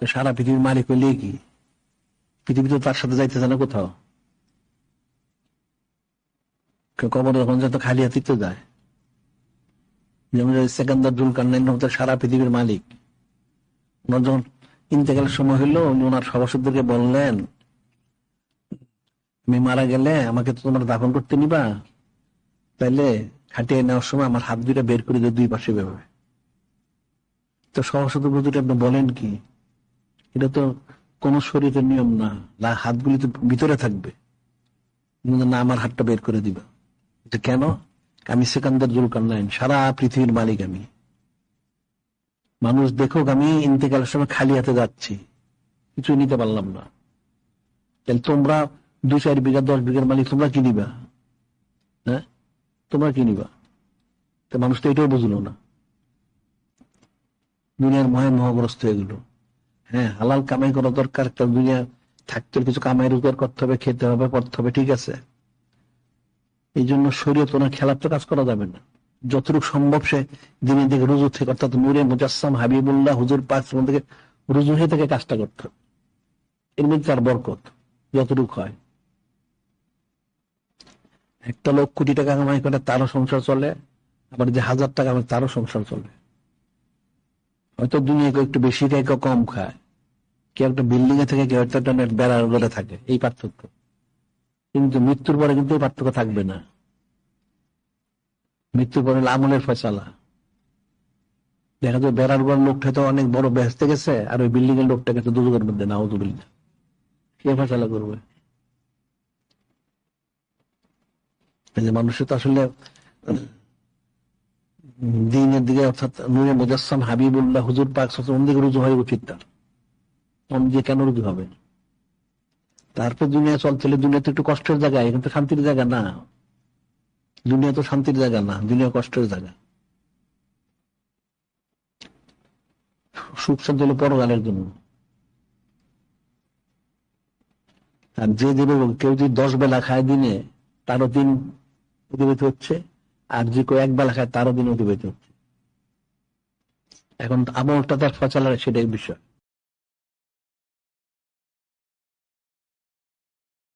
সারা পৃথিবীর মালিক হইলে কি পৃথিবীতে তার সাথে যাইতেছে না কোথাও? কবর যখন যত খালি হাতি তো যায়। যেমন সেকেন্দার জুলকারনাইন সারা পৃথিবীর মালিক। ওনার যখন ইন্তেকালের সময় হইলো, ওনার সভাসদদেরকে বললেন, আমি মারা গেলে আমাকে তো তোমরা দাফন করতে নিবা, তাইলে খাটিয়ে নেওয়ার সময় আমার হাত দুইটা বের করে দিয়ে দুই পাশে বেরোবে। তো সভাসদ বুঝতে আপনি বলেন কি? এটা তো কোন শরীরের নিয়ম না, হাতগুলি তো ভিতরে থাকবে, না আমার হাতটা বের করে দিবা। কেন? আমি সেকান্দার জুলকারনাইন, সারা পৃথিবীর মালিক আমি। মানুষ দেখুক আমি ইন্তেকালের সময় খালি হাতে যাচ্ছি, কিছু নিতে পারলাম না। তাহলে তোমরা 2-4 বিঘা 10 বিঘার মালিক, তোমরা কি নিবা? হ্যাঁ, তোমরা কি নিবা? তো মানুষ তো এটাও বুঝলো না। দুনিয়ার মহাগ্রস্ত এগুলো। হ্যাঁ, হালাল কামাই করা দরকার, একটা দুনিয়া থাকতে কিছু কামাই রোজগার করতে হবে, খেতে হবে, পড়তে হবে, ঠিক আছে। এই জন্য শরীয়ত ওনার খেলাপ তো কাজ করা যাবে না। যতটুকু সম্ভব সে দিনের দিকে রুজু থেকে, অর্থাৎ নূরে মুজাসসাম হাবিবুল্লাহ হুজুর পাক থেকে রুজু হয়ে থেকে কাজটা করতে হবে। এর মধ্যে তার বরকত যতটুকু হয়। একটা লোক কোটি টাকা কামাই করে, তারও সংসার চলে, আবার যে 1000 টাকা কামাই তারও সংসার চলে। হয়তো দুনিয়া কেউ একটু বেশি খায়, কেউ কম খায়, কেউ একটা বিল্ডিং এ থেকে, কেউ একটা বেড়ার ঘরে থাকে, এই পার্থক্য। কিন্তু মৃত্যুর পরে কিন্তু এই পার্থক্য থাকবে না। মৃত্যুর পরে আমলের ফয়সালা। দেখা যায় বেড়ার ঘর লোকটা তো অনেক বড় বেহেশতে গেছে, আর ওই বিল্ডিং এর লোকটা গেছে দুজকের মধ্যে, নাউযুবিল্লাহ। কে ফয়সালা করবে? মানুষের তো আসলে দিনের দিকে, অর্থাৎ নূরে মুজাসসাম হাবিবুল্লাহ হুজুর পাক দিকে রুজু হয়ে উচিত। তার দিয়ে কেন রুজু হবে? তারপর দুনিয়া চলতে হলে, দুনিয়া তো একটু কষ্টের জায়গা, কিন্তু শান্তির জায়গা না। দুনিয়া তো শান্তির জায়গা না, দুনিয়া কষ্টের জায়গা। সুখ শান্তি হলো পরকালের জন্য। আর যে দেবে, কেউ যদি 10 বেলা খায় দিনে, তারও দিন অতিবাহিত হচ্ছে, আর যে কেউ 1 বেলা খায় তারও দিন অতিবাহিত হচ্ছে। এখন আমলটা তার ফয়সালা, সেটাই বিষয়।